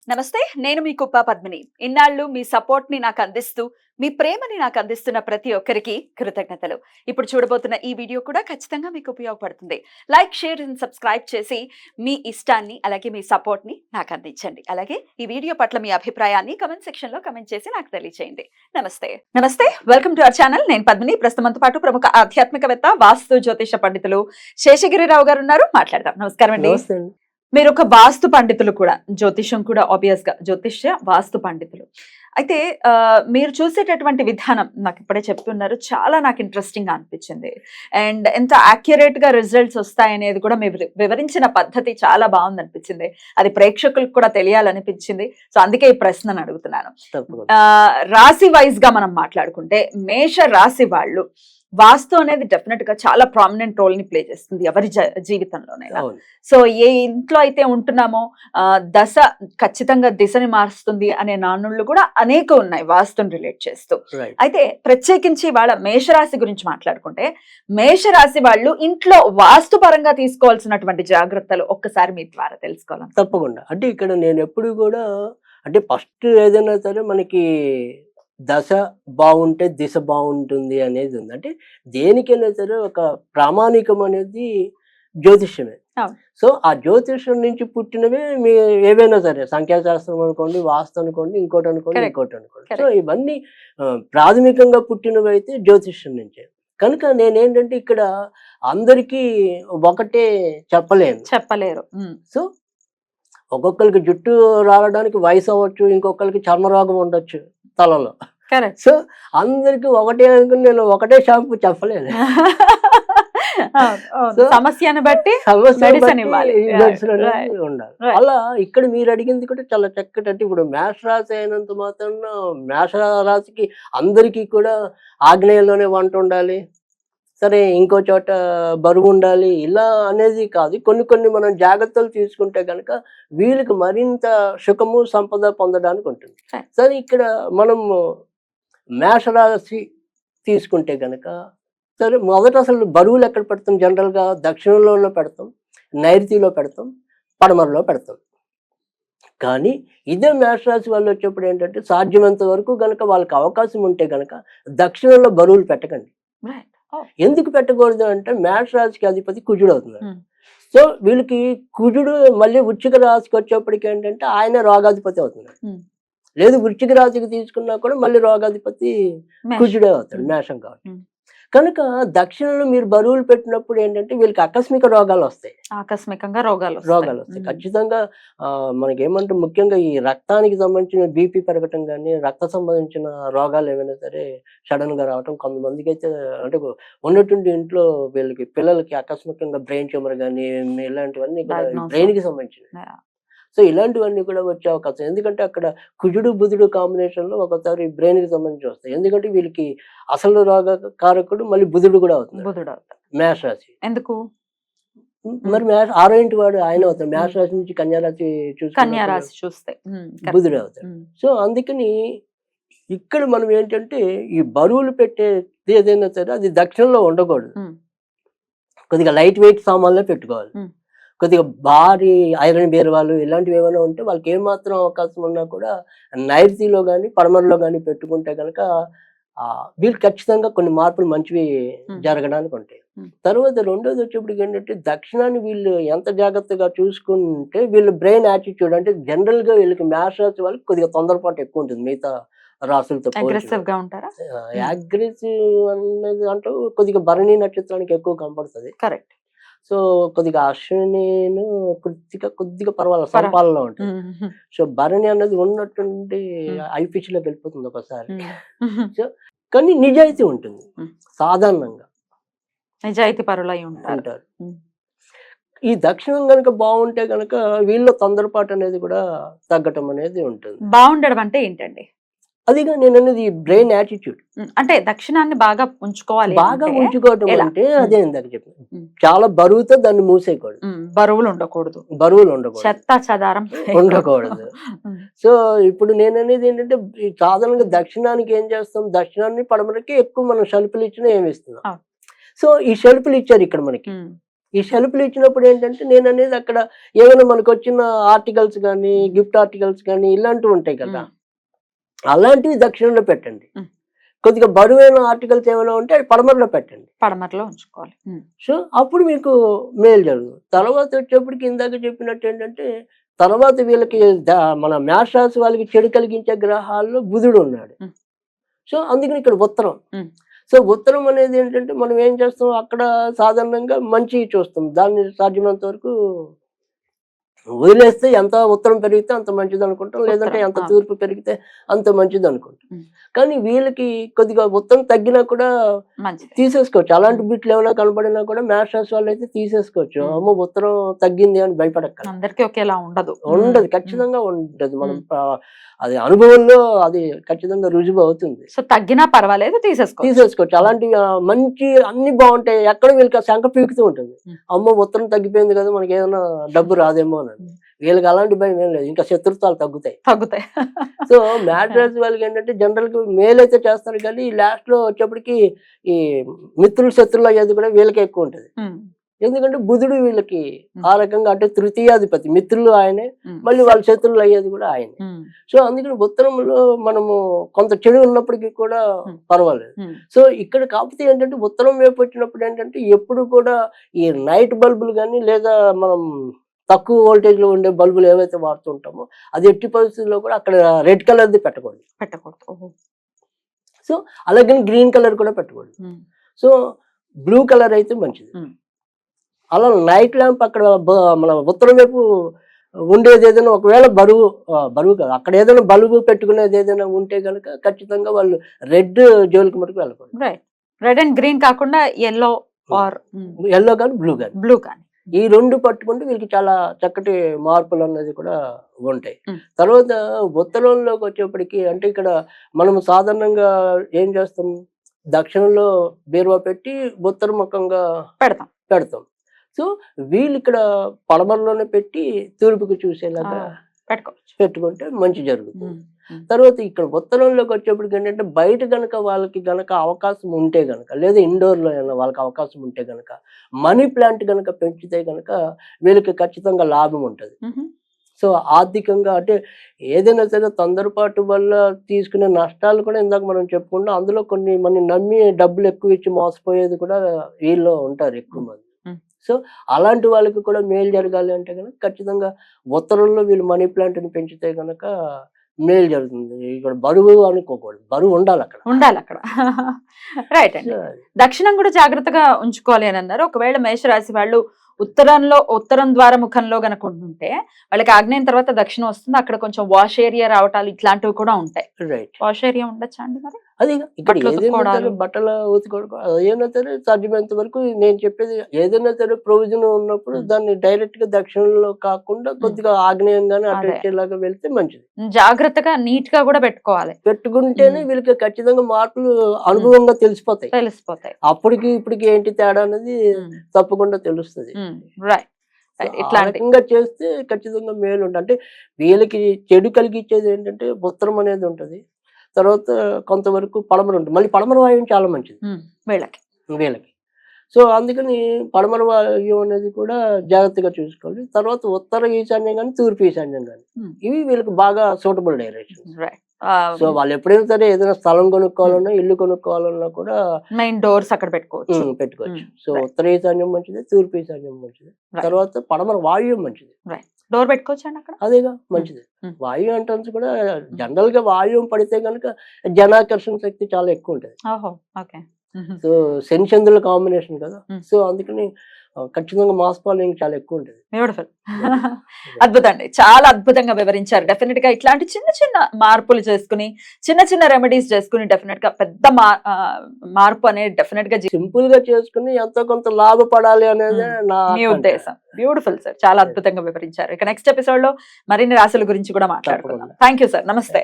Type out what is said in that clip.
నమస్తే. నేను మీ కుప్ప పద్మిని. ఇన్నాళ్ళు మీ సపోర్ట్‌ని నాకందిస్తూ, మీ ప్రేమని నాకందిస్తున్న ప్రతి ఒక్కరికి కృతజ్ఞతలు. ఇప్పుడు చూడబోతున్న ఈ వీడియో కూడా ఖచ్చితంగా మీకు ఉపయోగపడుతుంది. లైక్, షేర్ అండ్ సబ్స్క్రైబ్ చేసి మీ ఇష్టాన్ని, అలాగే మీ సపోర్ట్‌ని నాకందించండి. అలాగే ఈ వీడియో పట్ల మీ అభిప్రాయాన్ని కామెంట్ సెక్షన్‌లో కామెంట్ చేసి నాకు తెలియజేయండి. నమస్తే. నమస్తే. Welcome to our channel. నేను పద్మిని. ప్రస్తుతం మనతో పాటు ప్రముఖ ఆధ్యాత్మికవేత్త, వాస్తు జ్యోతిష పండితులు శేషగిరిరావు గారు ఉన్నారు. మాట్లాడదాం. నమస్కారం అండి. నమస్తే అండి. మీరు ఒక వాస్తు పండితులు కూడా, జ్యోతిష్యం కూడా ఆబ్వియస్ గా జ్యోతిష్య వాస్తు పండితులు. అయితే మీరు చూసేటటువంటి విధానం నాకు ఇప్పుడే చెప్తున్నారు, చాలా నాకు ఇంట్రెస్టింగ్ గా అనిపించింది. అండ్ ఎంత యాక్యురేట్ గా రిజల్ట్స్ వస్తాయనేది కూడా మీరు వివరించిన పద్ధతి చాలా బాగుంది అనిపించింది. అది ప్రేక్షకులకు కూడా తెలియాలనిపించింది. సో అందుకే ఈ ప్రశ్నను అడుగుతున్నాను. తప్పకుండా. రాశి వైజ్ గా మనం మాట్లాడుకుంటే, మేష రాశి వాళ్ళు వాస్తు అనేది డెఫినెట్ గా చాలా ప్రామినెంట్ రోల్ ని ప్లే చేస్తుంది ఎవరి జీవితంలోనైనా. అవును. సో ఏ ఇంట్లో అయితే ఉంటున్నామో దశ ఖచ్చితంగా దిశని మారుస్తుంది అనే నానుళ్ళు కూడా అనేక ఉన్నాయి వాస్తుని రిలేట్ చేస్తూ. రైట్. అయితే ప్రత్యేకించి వాళ్ళ మేషరాశి గురించి మాట్లాడుకుంటే, మేషరాశి వాళ్ళు ఇంట్లో వాస్తు పరంగా తీసుకోవాల్సినటువంటి జాగ్రత్తలు ఒక్కసారి మీ ద్వారా తెలుసుకోవాలి. తప్పకుండా. అంటే ఇక్కడ నేను ఎప్పుడు కూడా అంటే ఫస్ట్ ఏదైనా సరే మనకి దశ బాగుంటే దిశ బాగుంటుంది అనేది ఉంది. అంటే దేనికైనా సరే ఒక ప్రామాణికం అనేది జ్యోతిష్యమే. అవును. సో ఆ జ్యోతిష్యం నుంచి పుట్టినవే మీ ఏవైనా సరే, సంఖ్యాశాస్త్రం అనుకోండి, వాస్తు అనుకోండి, ఇంకోటి అనుకోండి, Correct. ఇంకోటి అనుకోండి. So Correct. ఇవన్నీ ప్రాథమికంగా పుట్టినవి అయితే జ్యోతిష్యం నుంచే. కనుక నేనేంటంటే ఇక్కడ అందరికీ ఒకటే చెప్పలేరు. సో ఒక్కొక్కరికి జుట్టు రాలడానికి వయసు అవ్వచ్చు, ఇంకొకరికి చర్మరోగం ఉండొచ్చు తలలో. కరెక్ట్. సో అందరికి ఒకటే అనుకుని నేను ఒకటే షాంపూ చెప్పలేను. సో సమస్యను బట్టి సమస్యను medicine బట్టి ఇవ్వాలి. ఈ medicine అనేది Right. ఉండాలి. Right. అలా ఇక్కడ మీరు అడిగింది కూడా చాలా చక్కటి. అంటే ఇప్పుడు మేష రాశి అయినంత మాత్రాన మేష రాశికి అందరికీ కూడా ఆగ్నేయంలోనే వంట ఉండాలి, సరే ఇంకో చోట బరువు ఉండాలి, ఇలా అనేది కాదు. కొన్ని కొన్ని మనం జాగ్రత్తలు తీసుకుంటే కనుక వీళ్ళకి మరింత సుఖము సంపద పొందడానికి ఉంటుంది. Right. సరే ఇక్కడ మనం మేషరాశి తీసుకుంటే కనుక సరే మొదట అసలు బరువులు ఎక్కడ పెడతాం? జనరల్గా దక్షిణంలో పెడతాం, నైరుతిలో పెడతాం, పడమరలో పెడతాం. కానీ ఇదే మేషరాశి వాళ్ళు వచ్చేప్పుడు ఏంటంటే సాధ్యమైనంత వరకు కనుక వాళ్ళకి అవకాశం ఉంటే కనుక దక్షిణంలో బరువులు పెట్టకండి. Right. Oh. ఎందుకు పెట్టకూడదు అంటే మేషరాశికి అధిపతి కుజుడు అవుతున్నాడు. Hmm. సో వీళ్ళకి కుజుడు మళ్ళీ వృశ్చిక రాశికి వచ్చేప్పటికి ఏంటంటే ఆయన రోగాధిపతి అవుతున్నాడు. Hmm. లేదు వృశ్చిక రాశికి తీసుకున్నా కూడా మళ్ళీ రోగాధిపతి Mesh. కుజుడే అవుతాడు, Hmm. మేషం కాబట్టి. Hmm. కనుక దక్షిణంలో మీరు బరువులు పెట్టినప్పుడు ఏంటంటే వీళ్ళకి ఆకస్మిక రోగాలు వస్తాయి. ఆకస్మికంగా రోగాలు వస్తాయి ఖచ్చితంగా. మనకి ఏమంటే ముఖ్యంగా ఈ రక్తానికి సంబంధించిన బీపీ పెరగటం కానీ, రక్త సంబంధించిన రోగాలు ఏమైనా సరే సడన్ గా రావటం, కొంతమందికి అయితే అంటే ఉన్నటువంటి ఇంట్లో వీళ్ళకి పిల్లలకి ఆకస్మికంగా బ్రెయిన్ ట్యూమర్ కానీ ఇలాంటివన్నీ కూడా Diagnose. బ్రెయిన్ కి సంబంధించినవి. సో ఇలాంటివన్నీ కూడా వచ్చే అవకాశం. ఎందుకంటే అక్కడ కుజుడు బుధుడు కాంబినేషన్ లో ఒకసారి బ్రెయిన్ కి సంబంధించి వస్తాయి. ఎందుకంటే వీళ్ళకి అసలు రోగ కారకుడు మళ్ళీ బుధుడు కూడా అవుతుంది. బుధుడు మేష రాశి. ఎందుకు? మరి ఆరో ఇంటి వాడు ఆయన అవుతాడు. మేష రాశి నుంచి కన్యా రాశి కన్యా చూసుకుంటే రాశి చూస్తే బుధుడు అవుతాడు. సో అందుకని ఇక్కడ మనం ఏంటంటే ఈ బరువులు పెట్టేది ఏదైనా సరే అది దక్షిణంలో ఉండకూడదు. కొద్దిగా లైట్ వెయిట్ సామాన్లే పెట్టుకోవాలి. కొద్దిగా భారీ ఐరన్ బీరువాలు ఇలాంటివి ఏమైనా ఉంటే వాళ్ళకి ఏమాత్రం అవకాశం ఉన్నా కూడా నైరుతిలో కానీ పడమరలో కానీ పెట్టుకుంటే కనుక వీళ్ళు ఖచ్చితంగా కొన్ని మార్పులు మంచివి జరగడానికి ఉంటాయి. తర్వాత రెండోది వచ్చేప్పటికి ఏంటంటే దక్షిణాన్ని వీళ్ళు ఎంత జాగ్రత్తగా చూసుకుంటే వీళ్ళ బ్రెయిన్ యాటిట్యూడ్ అంటే జనరల్ గా వీళ్ళకి మేష రాశి వాళ్ళకి కొద్దిగా తొందరపాటు ఎక్కువ ఉంటుంది మిగతా రాశులతో. అగ్రెసివ్ గా ఉంటారా? అగ్రెసివ్ అనేది అంటే కొద్దిగా భరణి నక్షత్రానికి ఎక్కువ కనపడుతుంది. కరెక్ట్. సో కొద్దిగా అశ్విని కొద్దిగా పర్వాలేదు సంపాలలో ఉంటుంది. సో భరణి అన్నది ఉన్నట్టుండి ఐఫిష్ లోకి వెళ్ళిపోతుంది ఒకసారి. సో కానీ నిజాయితీ ఉంటుంది సాధారణంగా, నిజాయితీ పరులై ఉంటారు. ఈ దక్షిణం కనుక బాగుంటే కనుక వీళ్ళ తొందరపాటు అనేది కూడా తగ్గటం అనేది ఉంటుంది. బాగుండడం అంటే ఏంటండి? అదిగా నేను అనేది బ్రెయిన్ యాటిట్యూడ్. అంటే దక్షిణాన్ని బాగా ఉంచుకోవాలి. బాగా ఉంచుకోవటం అంటే అదే ఇందాక చెప్పాను, చాలా బరువుతో దాన్ని మూసేయకూడదు, బరువులు ఉండకూడదు, చెత్త చెదారం ఉండకూడదు. సో ఇప్పుడు నేను అనేది ఏంటంటే సాధారణంగా దక్షిణానికి ఏం చేస్తాం, దక్షిణాన్ని పడమరకి ఎక్కువ మనం షెల్ఫ్లు ఇచ్చినా ఏమి ఇస్తున్నాం. సో ఈ షెల్ఫ్లు ఇచ్చారు ఇక్కడ మనకి. ఈ షెల్ఫ్లు ఇచ్చినప్పుడు ఏంటంటే నేను అనేది అక్కడ ఏమైనా మనకు వచ్చిన ఆర్టికల్స్ కానీ గిఫ్ట్ ఆర్టికల్స్ కానీ ఇలాంటివి ఉంటాయి కదా, అలాంటివి దక్షిణంలో పెట్టండి. కొద్దిగా బరువైన ఆర్టికల్స్ ఏమైనా ఉంటే అవి పడమరలో పెట్టండి, పడమరలో ఉంచుకోవాలి. సో అప్పుడు మీకు మేలు జరుగుతుంది. తర్వాత వచ్చేప్పటికి ఇందాక చెప్పినట్టు ఏంటంటే తర్వాత వీళ్ళకి మన మేష రాశి వాళ్ళకి చెడు కలిగించే గ్రహాల్లో బుధుడు ఉన్నాడు. సో అందుకని ఇక్కడ ఉత్తరం. సో ఉత్తరం అనేది ఏంటంటే మనం ఏం చేస్తాం అక్కడ సాధారణంగా మంచి చూస్తాం, దాన్ని సాధ్యమైనంత వరకు వదిలేస్తే ఎంత ఉత్తరం పెరిగితే అంత మంచిది అనుకుంటాం, లేదంటే ఎంత తూర్పు పెరిగితే అంత మంచిది అనుకుంటాం. కానీ వీళ్ళకి కొద్దిగా ఉత్తరం తగ్గినా కూడా తీసేసుకోవచ్చు. అలాంటి బిట్లు ఏమైనా కనపడినా కూడా మేష రాశి వాళ్ళు అయితే తీసేసుకోవచ్చు. అమ్మో ఉత్తరం తగ్గింది అని భయపడక అందరికీ ఒకేలా ఉండదు, ఖచ్చితంగా ఉండదు. మనం అది అనుభవంలో అది ఖచ్చితంగా రుజువు అవుతుంది. సో తగ్గినా పర్వాలేదు, తీసేసుకోవచ్చు. అలాంటి మంచి అన్ని బాగుంటాయి, ఎక్కడ వీళ్ళకి శంక పీకుతూ ఉంటుంది, అమ్మో ఉత్తరం తగ్గిపోయింది కదా మనకి ఏదైనా డబ్బు రాదేమో అని. వీళ్ళకి అలాంటి భయం ఏం లేదు, ఇంకా శత్రుత్వాలు తగ్గుతాయి. సో మేష రాశి వాళ్ళకి ఏంటంటే జనరల్ గా మేలు అయితే చేస్తారు, కానీ లాస్ట్ లో వచ్చేప్పటికి ఈ మిత్రులు శత్రులు అయ్యేది కూడా వీళ్ళకి ఎక్కువ ఉంటది. ఎందుకంటే బుధుడు వీళ్ళకి ఆ రకంగా అంటే తృతీయాధిపతి, మిత్రులు ఆయనే, మళ్ళీ వాళ్ళ శత్రువులు అయ్యేది కూడా ఆయనే. సో అందుకని ఉత్తరంలో మనము కొంత చెడు ఉన్నప్పటికీ కూడా పర్వాలేదు. సో ఇక్కడ కాకపోతే ఏంటంటే ఉత్తరం వైపు వచ్చినప్పుడు ఏంటంటే ఎప్పుడు కూడా ఈ నైట్ బల్బులు కానీ లేదా మనం తక్కువ వోల్టేజ్ లో ఉండే బల్బులు ఏవైతే వాడుతుంటామో అది ఎట్టి పరిస్థితుల్లో కూడా అక్కడ రెడ్ కలర్ది పెట్టకూడదు. సో అలాగే గ్రీన్ కలర్ కూడా పెట్టకూడదు. సో బ్లూ కలర్ అయితే మంచిది. అలా నైట్ ల్యాంప్ అక్కడ మన ఉత్తరం వైపు ఉండేది ఏదైనా ఒకవేళ బరువు కాదు అక్కడ ఏదైనా బల్బు పెట్టుకునేది ఏదైనా ఉంటే కనుక ఖచ్చితంగా వాళ్ళు రెడ్ జోలికి మటుకు వెళ్ళకూడదు. రెడ్ అండ్ గ్రీన్ కాకుండా ఎల్లో కానీ బ్లూ కానీ ఈ రెండు పట్టుకుంటే వీళ్ళకి చాలా చక్కటి మార్పులు అన్నది కూడా ఉంటాయి. తర్వాత ఉత్తరంలోకి వచ్చేప్పటికి అంటే ఇక్కడ మనం సాధారణంగా ఏం చేస్తాం, దక్షిణంలో బీరువా పెట్టి ఉత్తర ముఖంగా పెడతాం. సో వీళ్ళు ఇక్కడ పడమరలోనే పెట్టి తూర్పుకు చూసేలాగా పెట్టుకుంటే మంచి జరుగుతుంది. తర్వాత ఇక్కడ ఉత్తరంలోకి వచ్చేప్పటికి ఏంటంటే బయట గనక వాళ్ళకి గనక అవకాశం ఉంటే గనక లేదా ఇండోర్ లో వాళ్ళకి అవకాశం ఉంటే గనక మనీ ప్లాంట్ గనక పెంచితే గనక వీళ్ళకి ఖచ్చితంగా లాభం ఉంటుంది. సో ఆర్థికంగా అంటే ఏదైనా సరే తొందరపాటు వల్ల తీసుకునే నష్టాలు కూడా ఇందాక మనం చెప్పుకుంటాం, అందులో కొన్ని మన నమ్మి డబ్బులు ఎక్కువ ఇచ్చి మోసపోయేది కూడా వీళ్ళు ఉంటారు ఎక్కువ మంది. సో అలాంటి వాళ్ళకి కూడా మేలు జరగాలి అంటే కనుక ఖచ్చితంగా ఉత్తరంలో వీళ్ళు మనీ ప్లాంట్ ని పెంచితే కనుక మేలు జరుగుతుంది. ఇక్కడ బరువు అనుకోకూడదు, బరువు ఉండాలి అక్కడ. రైట్ అండి. దక్షిణం కూడా జాగ్రత్తగా ఉంచుకోవాలి అని అన్నారు. ఒకవేళ మేషరాశి వాళ్ళు ఉత్తరం ద్వార ముఖంలో గనక ఉంటే వాళ్ళకి ఆగ్నేయం తర్వాత దక్షిణం వస్తుంది, అక్కడ కొంచెం వాష్ ఏరియా రావటాలు ఇట్లాంటివి కూడా ఉంటాయి. వాష్ ఏరియా ఉండొచ్చా అండి? మరి అది ఇక్కడ బట్టలు ఉతుకోవడం ఏదైనా సరే సాధ్యమైనంత వరకు నేను చెప్పేది ఏదైనా సరే ప్రొవిజన్ ఉన్నప్పుడు దాన్ని డైరెక్ట్ గా దక్షిణంలో కాకుండా కొద్దిగా ఆగ్నేయంగానే అటు ఇచ్చేలాగా వెళ్తే మంచిది. జాగ్రత్తగా నీట్ గా కూడా పెట్టుకుంటేనే వీళ్ళకి ఖచ్చితంగా మార్పులు అనుభవంగా తెలిసిపోతాయి. అప్పటికి ఇప్పటికి ఏంటి తేడా అనేది తప్పకుండా తెలుస్తుంది. ఇట్లా చేస్తే ఖచ్చితంగా మేలు ఉంటుంది. అంటే వీళ్ళకి చెడు కలిగించేది ఏంటంటే ఉత్తరం అనేది ఉంటది, తర్వాత కొంతవరకు పడమర ఉంటుంది, మళ్ళీ పడమర వాయువు చాలా మంచిది వీళ్ళకి. సో అందుకని పడమర వాయువు అనేది కూడా జాగ్రత్తగా చూసుకోవాలి. తర్వాత ఉత్తర ఈశాన్యం కానీ తూర్పు ఈశాన్యం కానీ ఇవి వీళ్ళకి బాగా సూటబుల్ డైరెక్షన్. సో వాళ్ళు ఎప్పుడైనా సరే ఏదైనా స్థలం కొనుక్కోవాలన్నా ఇల్లు కొనుక్కోవాలన్నా కూడా మెయిన్ డోర్స్ అక్కడ పెట్టుకోవచ్చు. సో ఉత్తర ఈశాన్యం మంచిది, తూర్పు ఈశాన్యం మంచిది, తర్వాత పడమర వాయువు మంచిది. డోర్ పెట్టుకోవచ్చండి అక్కడ, అదేగా మంచిది. వాయువు అంటే కూడా జనరల్ గా వాయువు పడితే కనుక జనాకర్షణ శక్తి చాలా ఎక్కువ ఉంటుంది. సో శని చంద్రుల కాంబినేషన్ కదా, సో అందుకని ఖచ్చితంగా మాస్ ఫాలోయింగ్ చాలా ఎక్కువ ఉంటుంది. బ్యూటిఫుల్. అద్భుతం అండి, చాలా అద్భుతంగా వివరించారు. డెఫినెట్ గా ఇట్లాంటి చిన్న చిన్న మార్పులు చేసుకుని చిన్న చిన్న రెమెడీస్ చేసుకుని డెఫినెట్ గా పెద్ద మార్పు అనేది డెఫినెట్ గా సింపుల్ గా చేసుకుని ఎంతో కొంత లాభపడాలి అనేది నా ఉద్దేశం. బ్యూటిఫుల్ సార్, చాలా అద్భుతంగా వివరించారు. ఇక నెక్స్ట్ ఎపిసోడ్ లో మరిన్ని రాశుల గురించి కూడా మాట్లాడుకుందాం. థ్యాంక్ యూ సార్, నమస్తే.